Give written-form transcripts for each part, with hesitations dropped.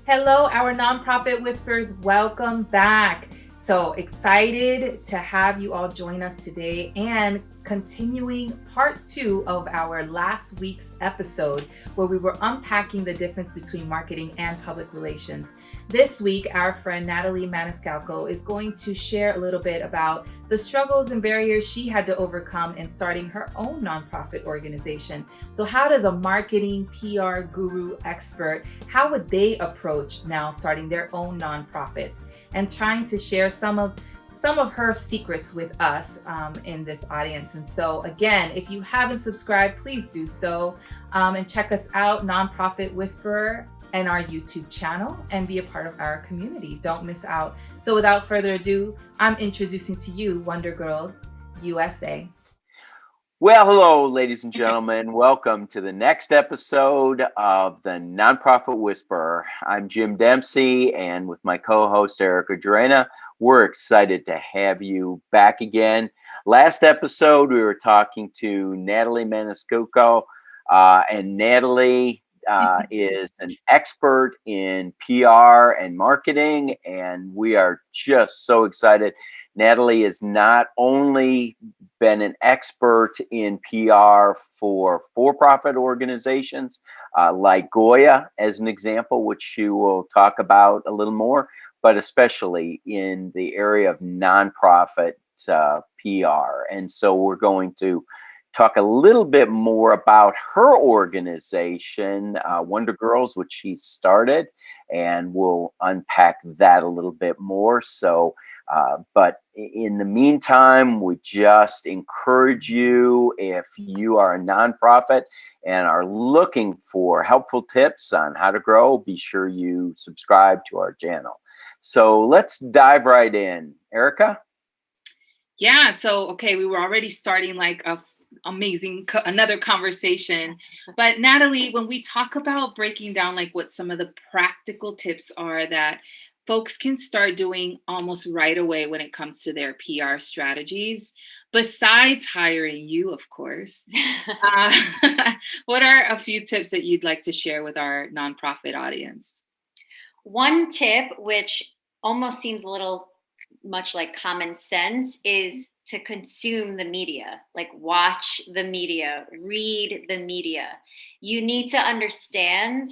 Hello, our nonprofit whispers. Welcome back. So excited to have you all join us today and continuing part 2 of our last week's episode where we were unpacking the difference between marketing and public relations. This week, our friend Natalie Maniscalco is going to share a little bit about the struggles and barriers she had to overcome in starting her own nonprofit organization. So how does a marketing PR guru expert, how would they approach now starting their own nonprofits, and trying to share some of her secrets with us in this audience. And so again, if you haven't subscribed, please do so, and check us out, Nonprofit Whisperer, and our YouTube channel, and be a part of our community. Don't miss out. So without further ado, I'm introducing to you Wonder Girls USA. Well, hello, ladies and gentlemen. Welcome to the next episode of the Nonprofit Whisperer. I'm Jim Dempsey, and with my co-host Erika Gerena, we're excited to have you back again. Last episode, we were talking to Natalie Maniscalco, and Natalie is an expert in PR and marketing, and we are just so excited. Natalie has not only been an expert in PR for-profit organizations like Goya, as an example, which she will talk about a little more, but especially in the area of nonprofit PR. And so we're going to talk a little bit more about her organization, Wonder Girls, which she started, and we'll unpack that a little bit more. So, but in the meantime, we just encourage you, if you are a nonprofit and are looking for helpful tips on how to grow, be sure you subscribe to our channel. So let's dive right in. Erika? Yeah, so, okay, we were already starting like another conversation. But Natalie, when we talk about breaking down like what some of the practical tips are that folks can start doing almost right away when it comes to their PR strategies, besides hiring you, of course, what are a few tips that you'd like to share with our nonprofit audience? One tip, which almost seems a little much like common sense, is to consume the media, like watch the media, read the media. You need to understand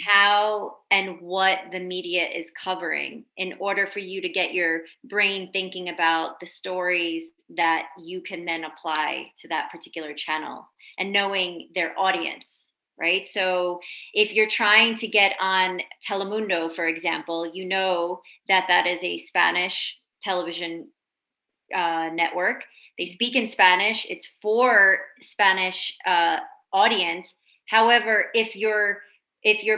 how and what the media is covering in order for you to get your brain thinking about the stories that you can then apply to that particular channel and knowing their audience. Right. So if you're trying to get on Telemundo, for example, you know that is a Spanish television network. They speak in Spanish. It's for Spanish audience. However, if you're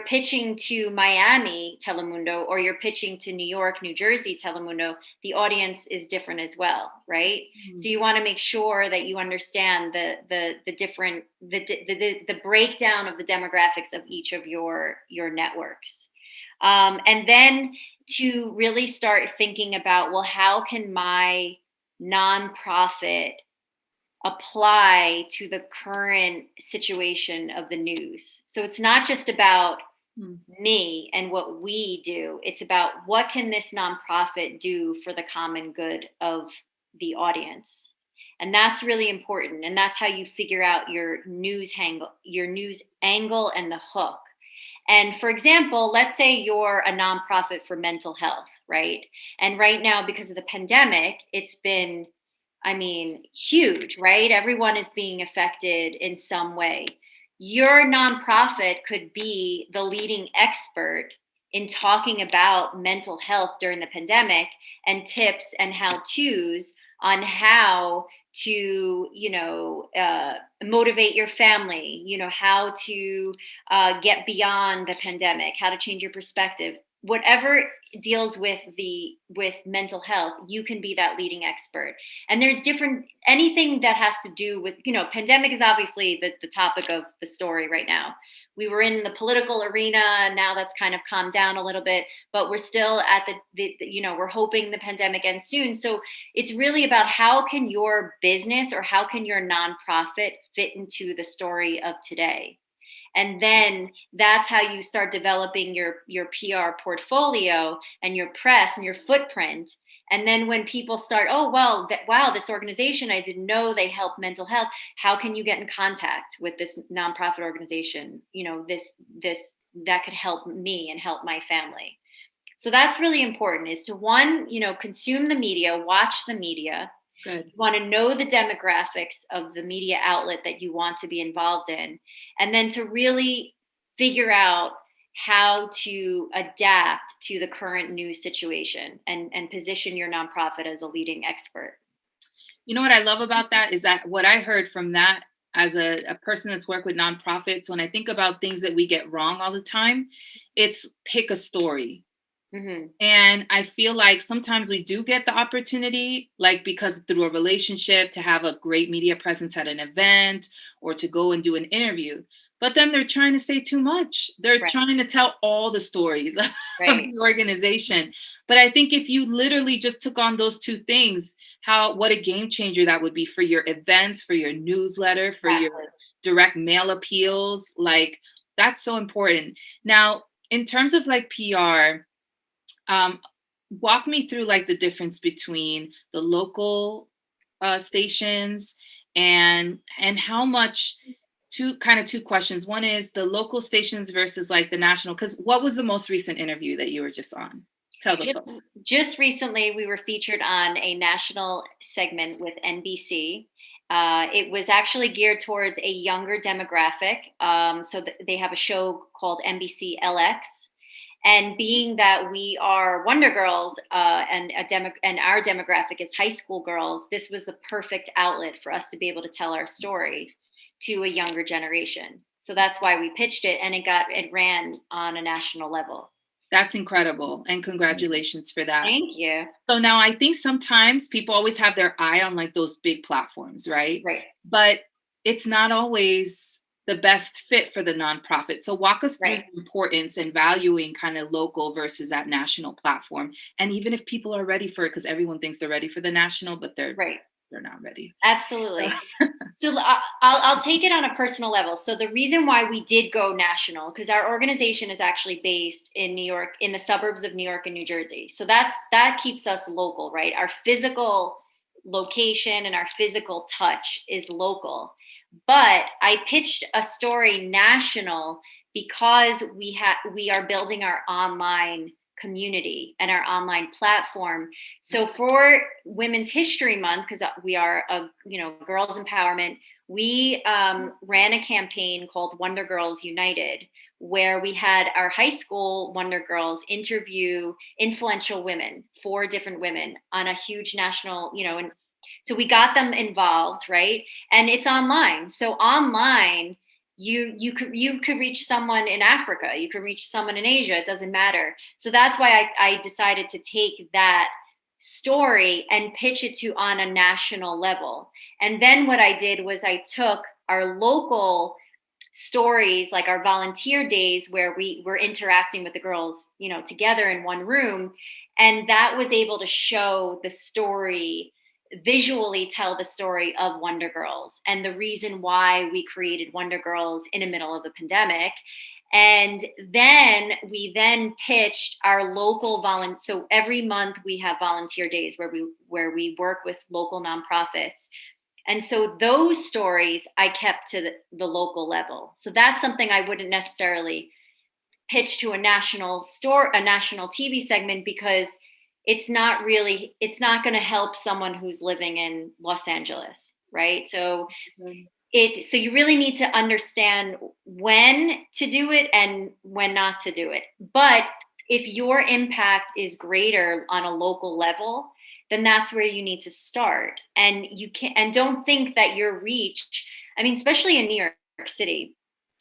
pitching to Miami Telemundo, or you're pitching to New York, New Jersey Telemundo, the audience is different as well, right? Mm-hmm. So you want to make sure that you understand the different the breakdown of the demographics of each of your networks, and then to really start thinking about, well, how can my nonprofit apply to the current situation of the news? So it's not just about me and what we do. It's about what can this nonprofit do for the common good of the audience. And that's really important. And that's how you figure out your news angle and the hook. And for example, let's say you're a nonprofit for mental health, right? And right now, because of the pandemic, it's been, huge, right? Everyone is being affected in some way. Your nonprofit could be the leading expert in talking about mental health during the pandemic, and tips and how-tos on how to, motivate your family, how to get beyond the pandemic, how to change your perspective. Whatever deals with mental health, you can be that leading expert. And there's anything that has to do with, pandemic is obviously the topic of the story right now. We were in the political arena. Now that's kind of calmed down a little bit, but we're still at we're hoping the pandemic ends soon. So it's really about how can your business or how can your nonprofit fit into the story of today? And then that's how you start developing your PR portfolio and your press and your footprint. And then when people start, oh, well, wow, this organization, I didn't know they help mental health. How can you get in contact with this nonprofit organization? This that could help me and help my family. So that's really important, is to one, consume the media, watch the media. Good. You want to know the demographics of the media outlet that you want to be involved in, and then to really figure out how to adapt to the current news situation and position your nonprofit as a leading expert. You know what I love about that is that what I heard from that as a person that's worked with nonprofits, when I think about things that we get wrong all the time, it's pick a story. Mm-hmm. And I feel like sometimes we do get the opportunity, like because through a relationship, to have a great media presence at an event or to go and do an interview. But then they're trying to say too much. They're trying to tell all the stories of the organization. But I think if you literally just took on those two things, what a game changer that would be for your events, for your newsletter, for your direct mail appeals. Like, that's so important. Now, in terms of like PR, walk me through like the difference between the local stations and how much. Two questions. One is the local stations versus like the national, because what was the most recent interview that you were just on? Tell the folks. Just recently, we were featured on a national segment with NBC. It was actually geared towards a younger demographic. So they have a show called NBC LX. And being that we are Wonder Girls and our demographic is high school girls, this was the perfect outlet for us to be able to tell our story to a younger generation. So that's why we pitched it, and it ran on a national level. That's incredible. And congratulations for that. Thank you. So now I think sometimes people always have their eye on like those big platforms, right? Right. But it's not always the best fit for the nonprofit. So walk us through the importance and valuing kind of local versus that national platform. And even if people are ready for it, because everyone thinks they're ready for the national, but they're not ready. Absolutely. So I'll take it on a personal level. So the reason why we did go national, because our organization is actually based in New York, in the suburbs of New York and New Jersey. So that keeps us local, right? Our physical location and our physical touch is local. But I pitched a story national because we are building our online community and our online platform. So for Women's History Month, because we are girls empowerment, we ran a campaign called Wonder Girls United, where we had our high school Wonder Girls interview influential women, 4 different women, on a huge national, and so we got them involved, right? And it's online. So online, you could reach someone in Africa, you could reach someone in Asia, it doesn't matter. So that's why I decided to take that story and pitch it to on a national level. And then what I did was I took our local stories, like our volunteer days where we were interacting with the girls, together in one room. And that was able to show the story, visually tell the story of Wonder Girls and the reason why we created Wonder Girls in the middle of the pandemic. And then we pitched our local so every month we have volunteer days where we work with local nonprofits. And so those stories I kept to the local level. So that's something I wouldn't necessarily pitch to a national TV segment, because it's not going to help someone who's living in Los Angeles, right? So so you really need to understand when to do it and when not to do it. But if your impact is greater on a local level, then that's where you need to start. And don't think that your reach, especially in New York City,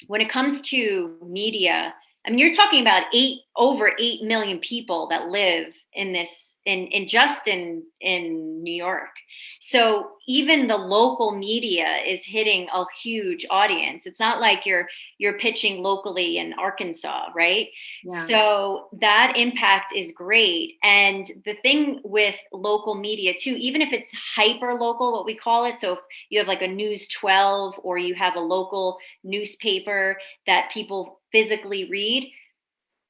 when it comes to media, you're talking about 8 over 8 million people that live in this in just in New York. So even the local media is hitting a huge audience. It's not like you're pitching locally in Arkansas, right? Yeah. So that impact is great. And the thing with local media too, even if it's hyper local, what we call it. So if you have like a News 12 or you have a local newspaper that people physically read,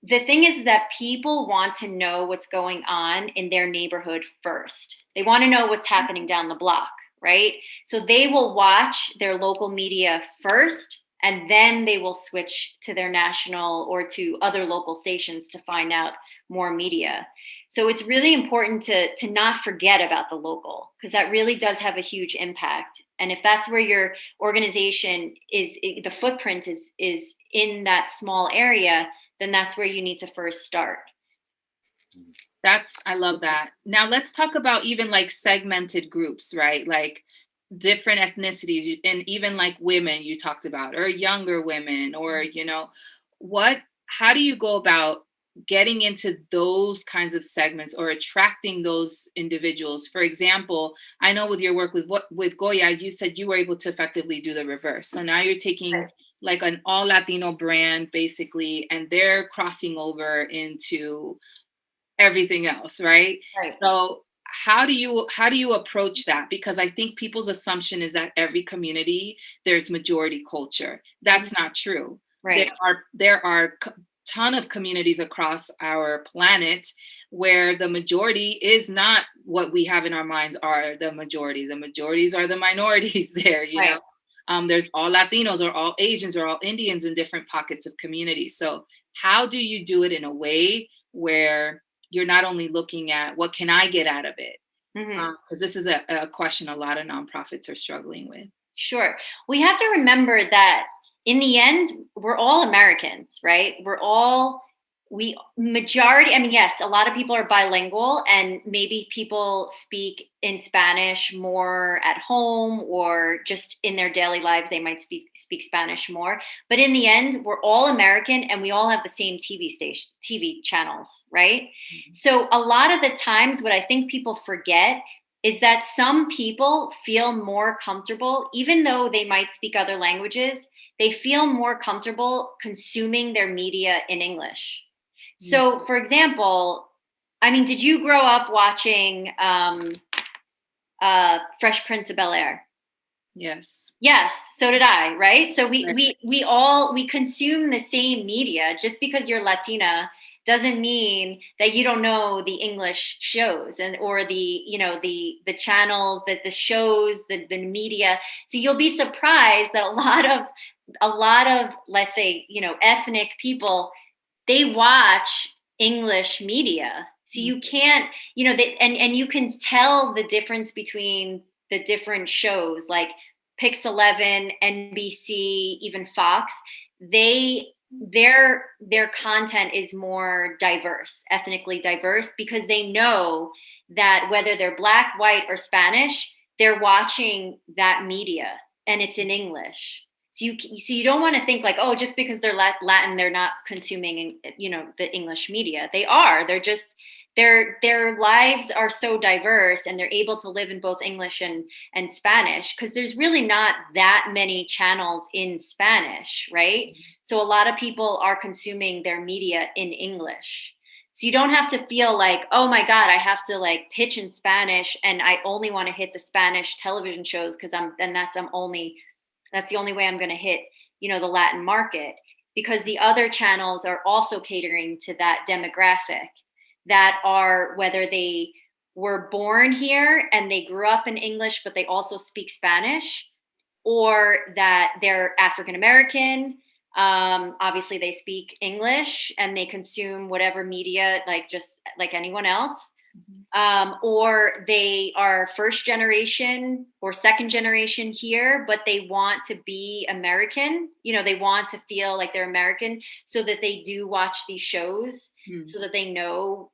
the thing is that people want to know what's going on in their neighborhood first. They want to know what's happening down the block, right? So they will watch their local media first, and then they will switch to their national or to other local stations to find out more media. So it's really important to not forget about the local, because that really does have a huge impact. And if that's where your organization is, the footprint is in that small area, then that's where you need to first start. I love that. Now let's talk about even like segmented groups, right? Like different ethnicities, and even like women you talked about, or younger women, or, how do you go about getting into those kinds of segments or attracting those individuals? For example, I know with your work with Goya, you said you were able to effectively do the reverse. So now you're taking like an all Latino brand basically, and they're crossing over into everything else, right? So how do you approach that? Because I think people's assumption is that every community there's majority culture. That's not true. Right. There are ton of communities across our planet where the majority is not what we have in our minds are the majority. The majorities are the minorities there, you know. There's all Latinos or all Asians or all Indians in different pockets of communities. So how do you do it in a way where you're not only looking at what can I get out of it? Because this is a question a lot of nonprofits are struggling with. Sure. We have to remember that in the end, we're all Americans, right? Majority, I mean, yes, a lot of people are bilingual, and maybe people speak in Spanish more at home, or just in their daily lives, they might speak Spanish more. But in the end, we're all American, and we all have the same TV channels, right? Mm-hmm. So a lot of the times, what I think people forget is that some people feel more comfortable, even though they might speak other languages, they feel more comfortable consuming their media in English. So, for example, I mean, did you grow up watching Fresh Prince of Bel-Air? Yes. Yes, so did I, right? So we consume the same media. Just because you're Latina doesn't mean that you don't know the English shows or the channels, that the shows, the media. So you'll be surprised that a lot of let's say, ethnic people, they watch English media. So you can't, and you can tell the difference between the different shows like Pix 11, NBC, even Fox. Their content is more diverse, ethnically diverse, because they know that whether they're Black, white, or Spanish, they're watching that media and it's in English. So you don't want to think like, oh, just because they're Latin, they're not consuming, the English media. They are. They're just their lives are so diverse, and they're able to live in both English and Spanish, because there's really not that many channels in Spanish, right? Mm-hmm. So a lot of people are consuming their media in English. So you don't have to feel like, oh my God, I have to like pitch in Spanish and I only want to hit the Spanish television shows because that's the only way I'm going to hit, the Latin market, because the other channels are also catering to that demographic, that are whether they were born here and they grew up in English, but they also speak Spanish, or that they're African American. Obviously they speak English and they consume whatever media, just like anyone else. Or they are first generation or second generation here, but they want to be American. They want to feel like they're American, so that they do watch these shows, so that they know,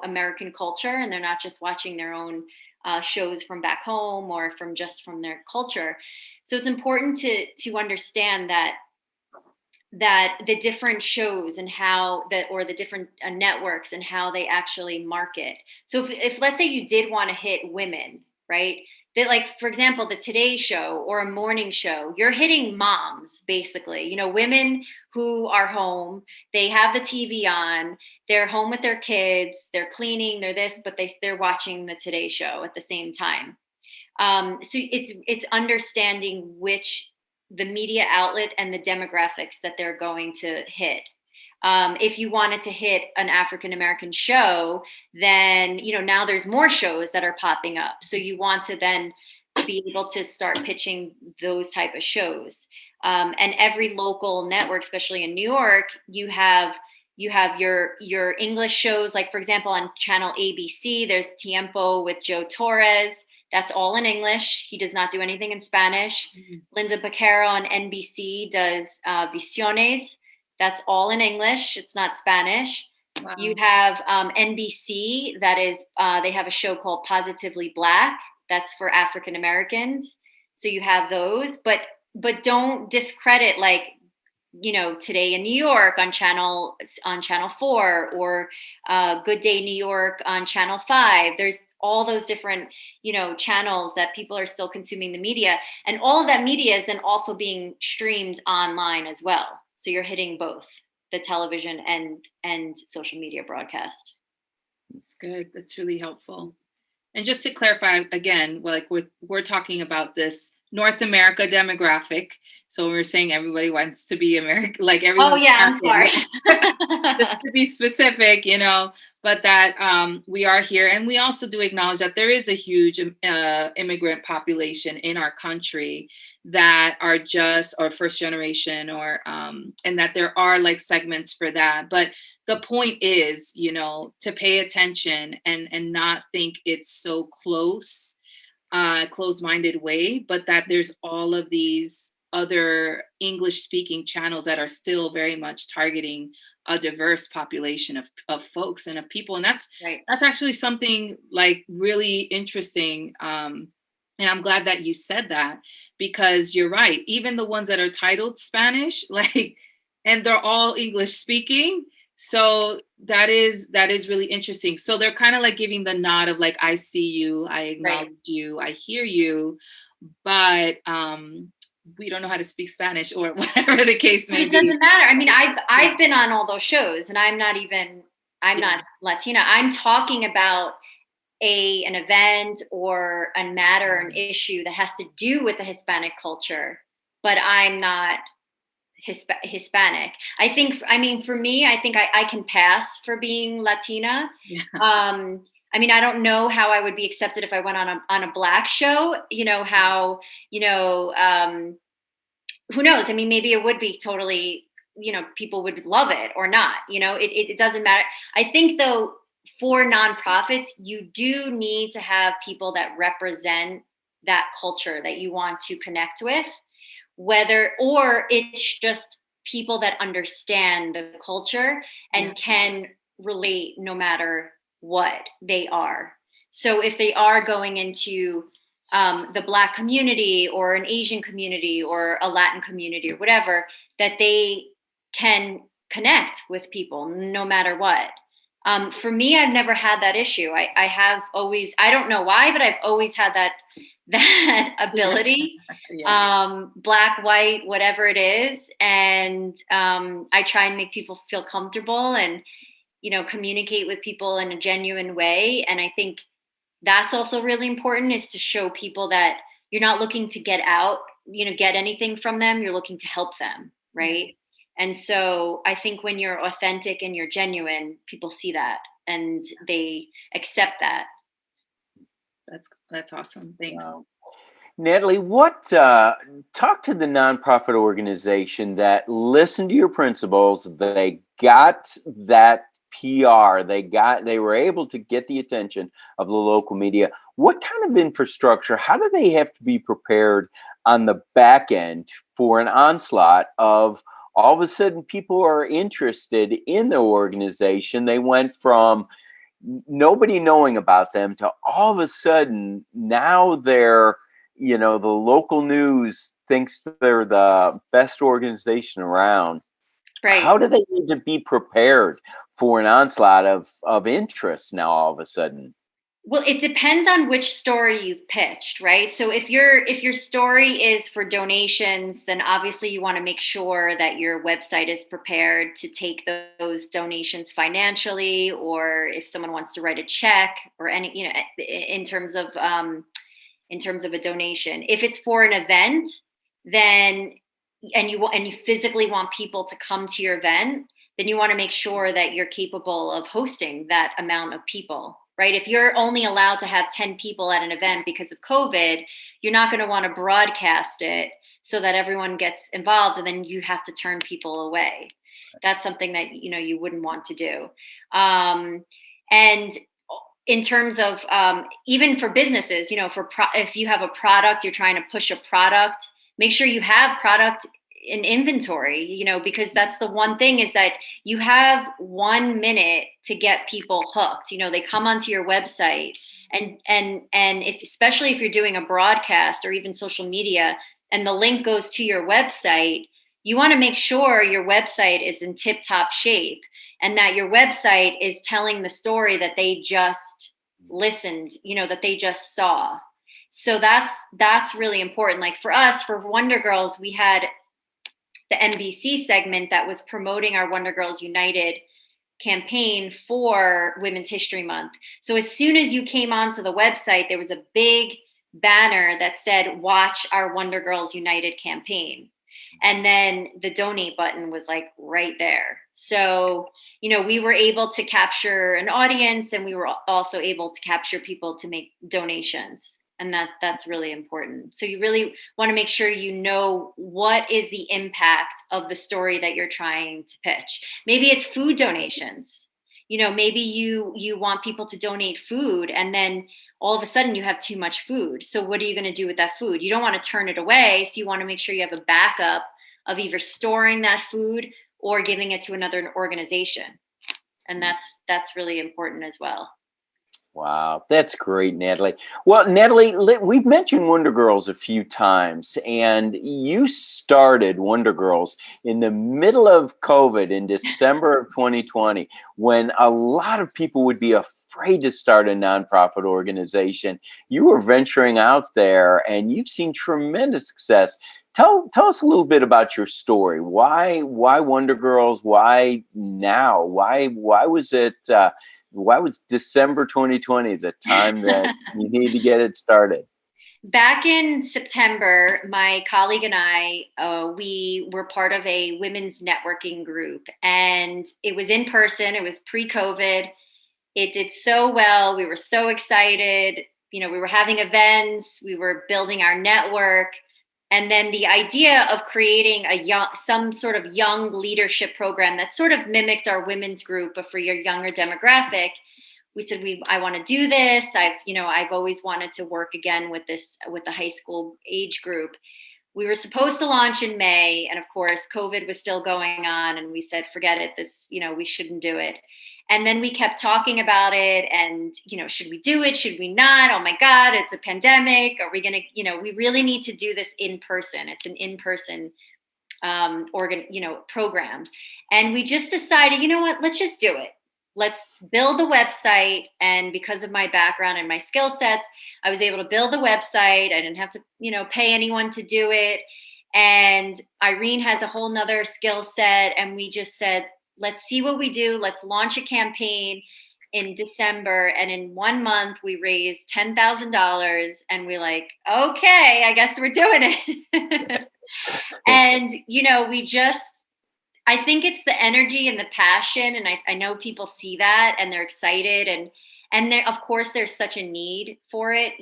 American culture, and they're not just watching their own shows from back home or from their culture. So it's important to understand that that the different shows and how or the different networks and how they actually market. So if let's say you did want to hit women, right? That, like, for example, the Today Show or a morning show, you're hitting moms, basically, women who are home, they have the TV on, they're home with their kids, they're cleaning, they're this, but they're watching the Today Show at the same time. So it's understanding which the media outlet and the demographics that they're going to hit. If you wanted to hit an African American show, then now there's more shows that are popping up. So you want to then be able to start pitching those type of shows. And every local network, especially in New York, you have your English shows. Like, for example, on channel ABC, there's Tiempo with Joe Torres. That's all in English. He does not do anything in Spanish. Mm-hmm. Linda Baquero on NBC does Visiones. That's all in English. It's not Spanish. Wow. You have NBC. That is, they have a show called Positively Black. That's for African Americans. So you have those, but don't discredit, like, Today in New York on channel 4, or Good Day New York on channel 5. There's all those different, channels that people are still consuming the media, and all of that media is then also being streamed online as well. So you're hitting both the television and social media broadcast. That's good. That's really helpful. And just to clarify again, like we're talking about this North America demographic. So we're saying everybody wants to be American, like everyone. Oh yeah, I'm sorry. To be specific, but that we are here, and we also do acknowledge that there is a huge immigrant population in our country that are just or first generation, or and that there are like segments for that. But the point is, to pay attention and not think it's so closed-minded way, but that there's all of these other English-speaking channels that are still very much targeting a diverse population of folks and of people. And that's right. That's actually something like really interesting. And I'm glad that you said that, because you're right. Even the ones that are titled Spanish, like, and they're all English speaking. So that is really interesting. So they're kind of like giving the nod of like, I see you, I acknowledge right. you, I hear you, but we don't know how to speak Spanish, or whatever the case may be. It doesn't matter. I mean, I've been on all those shows, and I'm not Latina. I'm talking about an event or a matter, an issue that has to do with the Hispanic culture, but I'm not Hispanic. For me, I think I can pass for being Latina. Yeah. I don't know how I would be accepted if I went on a Black show. Who knows? I mean, maybe it would be totally, people would love it or not. It doesn't matter. I think, though, for nonprofits, you do need to have people that represent that culture that you want to connect with, or it's just people that understand the culture and can relate no matter what they are. So if they are going into the Black community or an Asian community or a Latin community or whatever, that they can connect with people no matter what. For me, I've never had that issue. I have always, I don't know why, but I've always had that ability, Black, white, whatever it is. And I try and make people feel comfortable and, communicate with people in a genuine way. And I think that's also really important, is to show people that you're not looking to get anything from them. You're looking to help them. Right. Mm-hmm. And so I think when you're authentic and you're genuine, people see that and they accept that. That's awesome. Thanks. Wow. Natalie, talk to the nonprofit organization that listened to your principles. They got that PR. They were able to get the attention of the local media. What kind of infrastructure? How do they have to be prepared on the back end for an onslaught of all of a sudden people are interested in the organization? They went from nobody knowing about them to all of a sudden now they're, the local news thinks they're the best organization around. Right. How do they need to be prepared for an onslaught of interest now all of a sudden? Well, it depends on which story you've pitched, right? So if your story is for donations, then obviously you want to make sure that your website is prepared to take those donations financially, or if someone wants to write a check or any, in terms of a donation. If it's for an event, then and you physically want people to come to your event, then you want to make sure that you're capable of hosting that amount of people, right? If you're only allowed to have 10 people at an event because of COVID, you're not going to want to broadcast it so that everyone gets involved and then you have to turn people away. That's something that you wouldn't want to do. And in terms of even for businesses, if you have a product, you're trying to push a product, make sure you have product in inventory, because that's the one thing, is that you have 1 minute to get people hooked. They come onto your website, and especially if you're doing a broadcast or even social media and the link goes to your website, you want to make sure your website is in tip top shape and that your website is telling the story that they just listened, that they just saw. So that's really important. Like for us, for Wonder Girls, we had the NBC segment that was promoting our Wonder Girls United campaign for Women's History Month. So as soon as you came onto the website, there was a big banner that said, "Watch our Wonder Girls United campaign." And then the donate button was like right there. So, we were able to capture an audience, and we were also able to capture people to make donations. And that's really important. So you really want to make sure you know what is the impact of the story that you're trying to pitch. Maybe it's food donations. Maybe you want people to donate food, and then all of a sudden you have too much food. So what are you going to do with that food? You don't want to turn it away. So you want to make sure you have a backup of either storing that food or giving it to another organization. And that's really important as well. Wow, that's great, Natalie. Well, Natalie, we've mentioned Wonder Girls a few times, and you started Wonder Girls in the middle of COVID in December of 2020, when a lot of people would be afraid to start a nonprofit organization. You were venturing out there, and you've seen tremendous success. Tell us a little bit about your story. Why Wonder Girls? Why now? Why was it? Why was December 2020 the time that you need to get it started? Back in September, my colleague and I, we were part of a women's networking group, and it was in person. It was pre-COVID. It did so well. We were so excited. We were having events. We were building our network. And then the idea of creating some sort of young leadership program that sort of mimicked our women's group, but for your younger demographic, we said, I want to do this. I've always wanted to work again with the high school age group. We were supposed to launch in May, and of course, COVID was still going on, and we said, forget it. We shouldn't do it. And then we kept talking about it, and, should we do it? Should we not? Oh my God, it's a pandemic. Are we going to, we really need to do this in person. It's an in-person program. And we just decided, let's just do it. Let's build the website. And because of my background and my skill sets, I was able to build the website. I didn't have to, pay anyone to do it. And Irene has a whole nother skill set. And we just said, let's see what we do. Let's launch a campaign in December. And in 1 month, we raised $10,000. And we're like, okay, I guess we're doing it. And, I think it's the energy and the passion. And I know people see that and they're excited. And there, of course, there's such a need for it,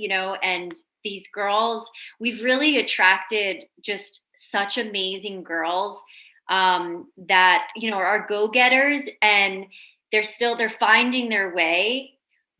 and these girls, we've really attracted just such amazing girls that, are go-getters, and they're finding their way.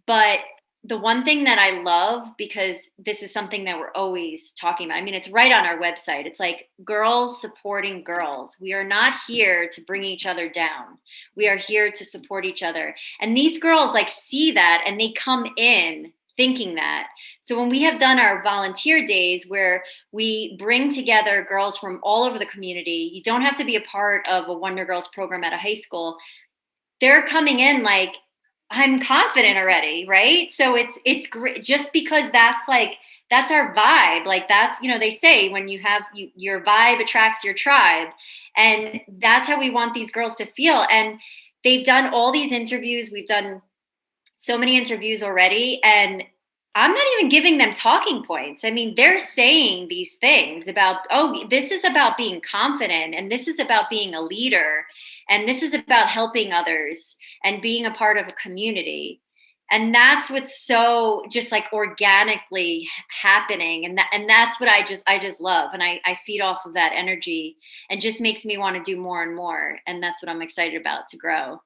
But the one thing that I love, because this is something that we're always talking about, it's right on our website. It's like girls supporting girls. We are not here to bring each other down. We are here to support each other. And these girls see that, and they come in thinking that. So when we have done our volunteer days where we bring together girls from all over the community, you don't have to be a part of a Wonder Girls program at a high school. They're coming in like, I'm confident already, right? So it's great just because that's our vibe. Like that's, they say when you have your vibe attracts your tribe. And that's how we want these girls to feel. And they've done all these interviews. We've done so many interviews already, and I'm not even giving them talking points. I mean, they're saying these things about, oh, this is about being confident, and this is about being a leader, and this is about helping others and being a part of a community. And that's what's so just like organically happening. And that's what I just love. And I feed off of that energy and just makes me want to do more and more. And that's what I'm excited about to grow.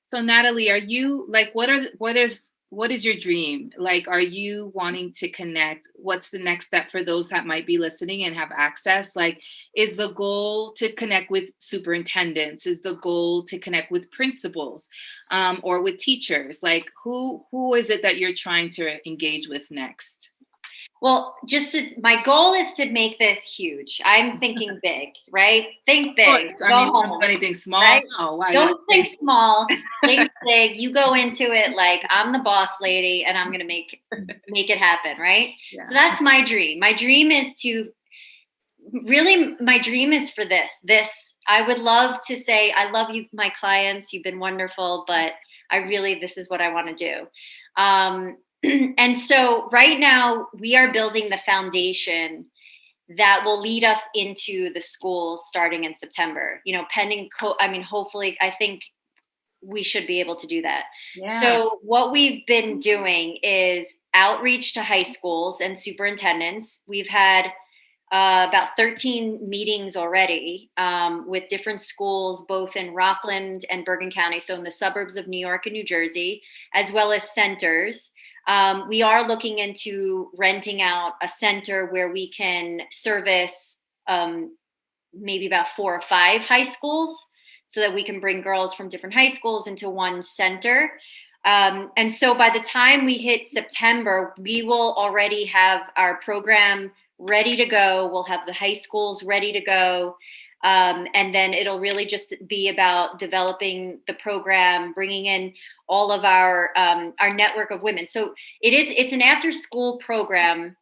So Natalie, are you like, what is your dream? Like, are you wanting to connect? What's the next step for those that might be listening and have access? Like, is the goal to connect with superintendents? Is the goal to connect with principals, or with teachers? Like, who is it that you're trying to engage with next? Well, my goal is to make this huge. I'm thinking big, right? Think big. I mean, don't do anything small. Right? No, why don't not? think small. Think big. You go into it like I'm the boss lady and I'm going to make it happen, right? Yeah. So that's my dream. My dream is for this. I would love to say, I love you, my clients. You've been wonderful, but this is what I want to do. And so right now we are building the foundation that will lead us into the schools starting in September, pending, hopefully, I think we should be able to do that. Yeah. So what we've been doing is outreach to high schools and superintendents. We've had about 13 meetings already with different schools, both in Rockland and Bergen County, so in the suburbs of New York and New Jersey, as well as centers. We are looking into renting out a center where we can service maybe about 4 or 5 high schools so that we can bring girls from different high schools into one center. And so by the time we hit September, we will already have our program ready to go. We'll have the high schools ready to go. And then it'll really just be about developing the program, bringing in all of our network of women. So it's an after school program,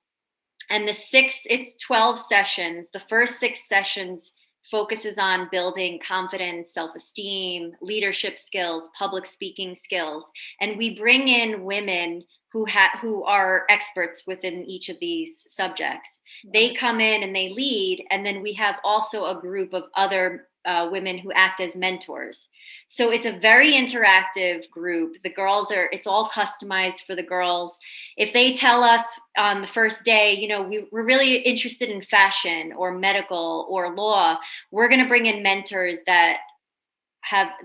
and it's 12 sessions. The first 6 sessions focuses on building confidence, self-esteem, leadership skills, public speaking skills. And we bring in women who are experts within each of these subjects. Yeah. They come in and they lead, and then we have also a group of other women who act as mentors. So it's a very interactive group. It's all customized for the girls. If they tell us on the first day, we're really interested in fashion or medical or law, we're going to bring in mentors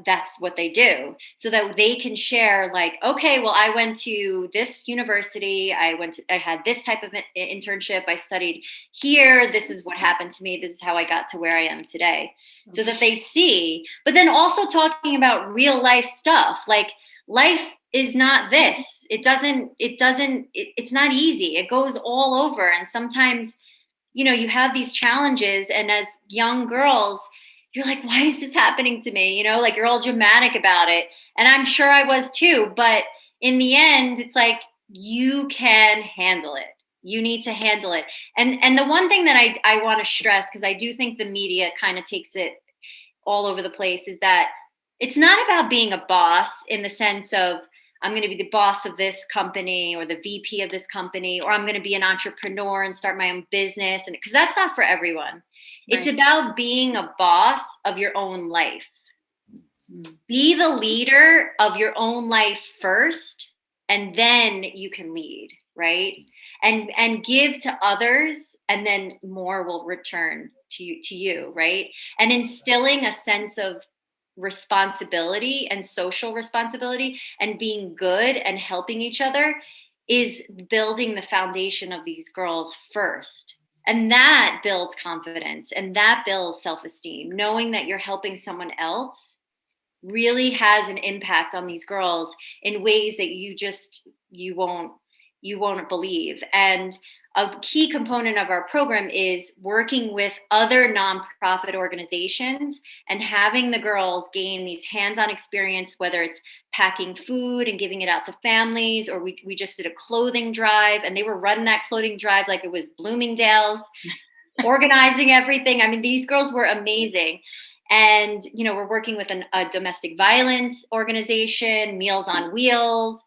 that's what they do, so that they can share like, okay, well, I went to this university, I had this type of internship, I studied here, this is what happened to me, this is how I got to where I am today, so that they see. But then also talking about real life stuff, like life is not this, it's not easy, it goes all over. And sometimes, you have these challenges, and as young girls, you're like, why is this happening to me? Like you're all dramatic about it. And I'm sure I was too. But in the end, it's like, you can handle it. You need to handle it. And the one thing that I want to stress, because I do think the media kind of takes it all over the place, is that it's not about being a boss in the sense of, I'm going to be the boss of this company or the VP of this company, or I'm going to be an entrepreneur and start my own business. And because that's not for everyone. Right. It's about being a boss of your own life. Be the leader of your own life first, and then you can lead, right? And give to others, and then more will return to you, right? And instilling a sense of responsibility and social responsibility and being good and helping each other is building the foundation of these girls first. And that builds confidence, and that builds self-esteem. Knowing that you're helping someone else really has an impact on these girls in ways that you you won't believe. And a key component of our program is working with other nonprofit organizations and having the girls gain these hands-on experience, whether it's packing food and giving it out to families, or we just did a clothing drive, and they were running that clothing drive like it was Bloomingdale's, organizing everything. I mean, these girls were amazing. And, we're working with a domestic violence organization, Meals on Wheels.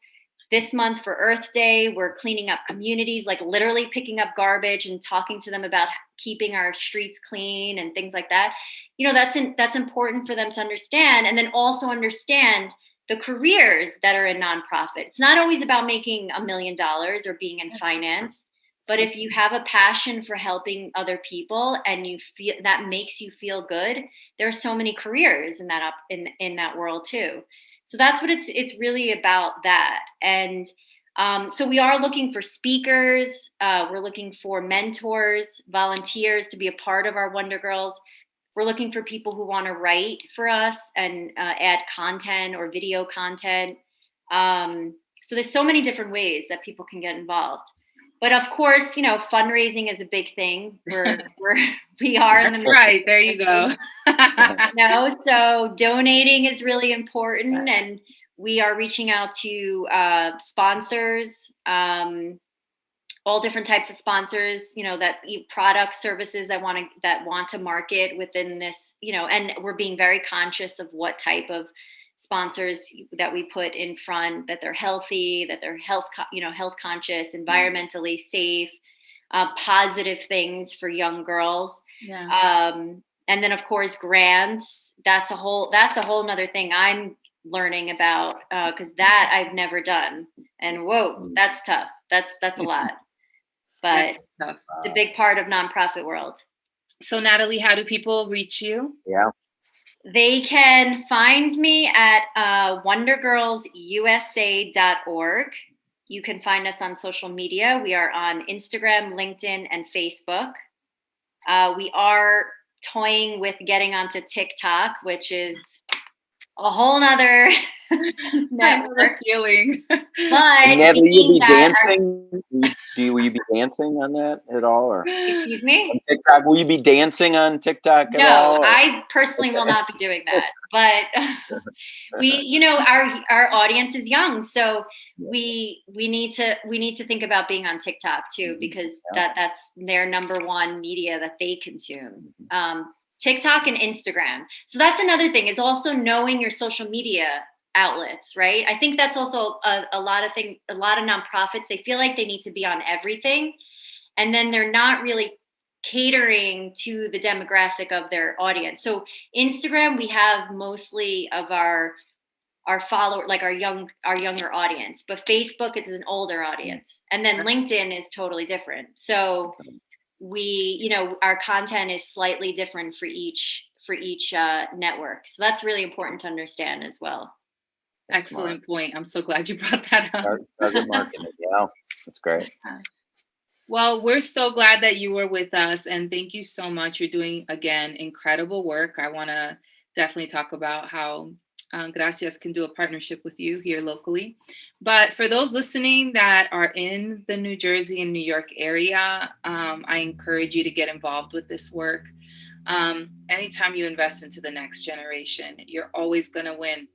This month for Earth Day, we're cleaning up communities, like literally picking up garbage and talking to them about keeping our streets clean and things like that. That's important for them to understand, and then also understand the careers that are in nonprofit. It's not always about making $1 million or being in finance, but if you have a passion for helping other people and you feel that makes you feel good, there are so many careers in that world too. So that's what it's really about, that. And so we are looking for speakers. We're looking for mentors, volunteers to be a part of our Wonder Girls. We're looking for people who want to write for us and add content or video content. So there's so many different ways that people can get involved. But of course, fundraising is a big thing. We are in the right. There you go. So donating is really important, and we are reaching out to sponsors, all different types of sponsors. That product services that want to market within this. And we're being very conscious of what type of sponsors that we put in front, that they're healthy, that they're health conscious, environmentally safe, positive things for young girls. Yeah. And then of course grants. That's a whole nother thing I'm learning about, because that I've never done. And whoa, that's tough. That's a lot. But it's a big part of nonprofit world. So Natalie, how do people reach you? Yeah. They can find me at wondergirlsusa.org. You can find us on social media. We are on Instagram, LinkedIn, and Facebook. We are toying with getting onto TikTok, which is a whole nother network. Feeling. But Natalie, will you be dancing? Will you be dancing on that at all? Or excuse me? on TikTok? Will you be dancing on TikTok at all? No, I personally will not be doing that. But our audience is young, so we need to think about being on TikTok too, because that's their number one media that they consume. TikTok and Instagram. So that's another thing, is also knowing your social media outlets, right? I think that's also a lot of nonprofits, they feel like they need to be on everything, and then they're not really catering to the demographic of their audience. So Instagram, we have mostly of our follower, like our younger audience, but Facebook, it's an older audience, and then LinkedIn is totally different. So we, our content is slightly different for each network. So that's really important to understand as well. Excellent point. I'm so glad you brought that up. Target marketing. Yeah, that's great. Well, we're so glad that you were with us, and thank you so much. You're doing, again, incredible work. I want to definitely talk about how Gracias can do a partnership with you here locally. But for those listening that are in the New Jersey and New York area, I encourage you to get involved with this work. Anytime you invest into the next generation, you're always going to win.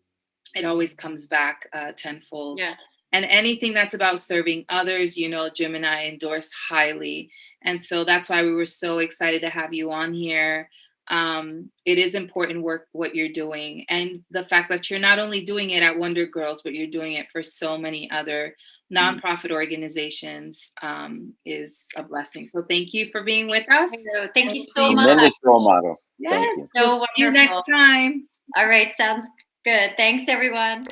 It always comes back tenfold. Yeah. And anything that's about serving others, Jim and I endorse highly. And so that's why we were so excited to have you on here. It is important work, what you're doing. And the fact that you're not only doing it at Wonder Girls, but you're doing it for so many other nonprofit organizations is a blessing. So thank you for being with us. Thank you so much. Tremendous role model. Yes. So we'll see you next time. All right. Sounds good. Thanks, everyone.